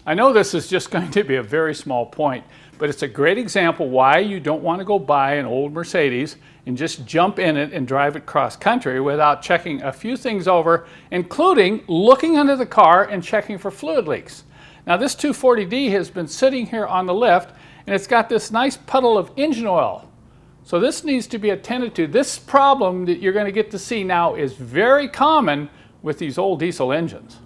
I know this is just going to be a very small point, but it's a great example why you don't want to go buy an old Mercedes and just jump in it and drive it cross country without checking a few things over, including looking under the car and checking for fluid leaks. Now this 240D has been sitting here on the lift and it's got this nice puddle of engine oil. So this needs to be attended to. This problem that you're going to get to see now is very common with these old diesel engines.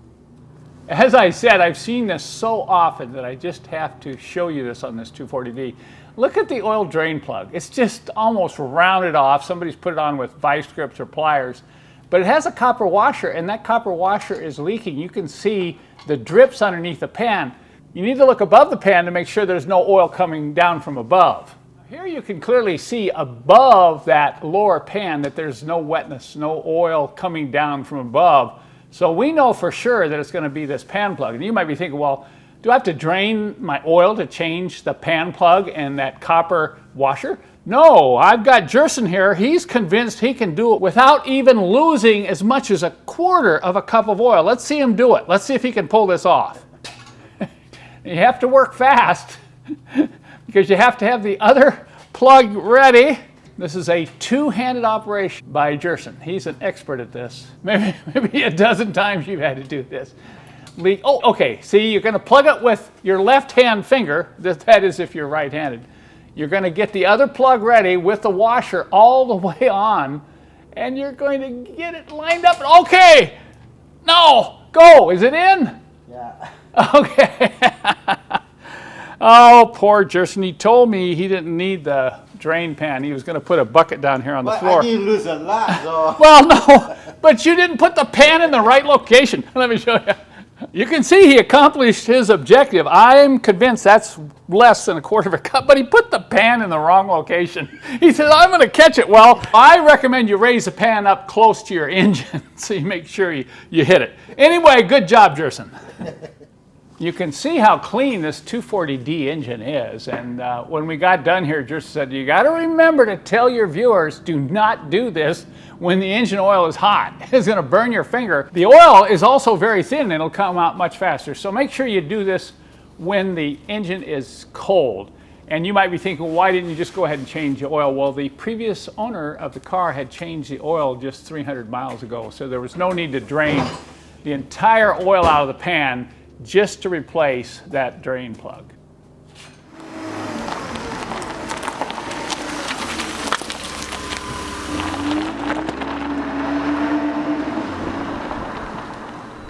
As I said, I've seen this so often that I just have to show you this on this 240D. Look at the oil drain plug. It's just almost rounded off. Somebody's put it on with vice grips or pliers. But it has a copper washer, and that copper washer is leaking. You can see the drips underneath the pan. You need to look above the pan to make sure there's no oil coming down from above. Here you can clearly see above that lower pan that there's no wetness, no oil coming down from above. So we know for sure that it's going to be this pan plug. And you might be thinking, well, do I have to drain my oil to change the pan plug and that copper washer? No, I've got Jerson here. He's convinced he can do it without even losing as much as a quarter of a cup of oil. Let's see him do it. Let's see if he can pull this off. You have to work fast because you have to have the other plug ready. This is a two-handed operation by Jerson. He's an expert at this. Maybe a dozen times you've had to do this. Oh, okay. See, you're going to plug it with your left-hand finger. That is if you're right-handed. You're going to get the other plug ready with the washer all the way on, and you're going to get it lined up. Okay. No. Go. Is it in? Yeah. Okay. Oh, poor Jerson. He told me he didn't need the drain pan. He was going to put a bucket down here on the floor. I didn't lose a lot, though. Well, no, but you didn't put the pan in the right location. Let me show you. You can see he accomplished his objective. I'm convinced that's less than a quarter of a cup, but he put the pan in the wrong location. He said, I'm going to catch it. Well, I recommend you raise the pan up close to your engine so you make sure you hit it. Anyway, good job, Jerson. You can see how clean this 240D engine is. And when we got done here, Jerson said, you got to remember to tell your viewers, do not do this when the engine oil is hot. It's going to burn your finger. The oil is also very thin and it'll come out much faster. So make sure you do this when the engine is cold. And you might be thinking, why didn't you just go ahead and change the oil? Well, the previous owner of the car had changed the oil just 300 miles ago. So there was no need to drain the entire oil out of the pan just to replace that drain plug.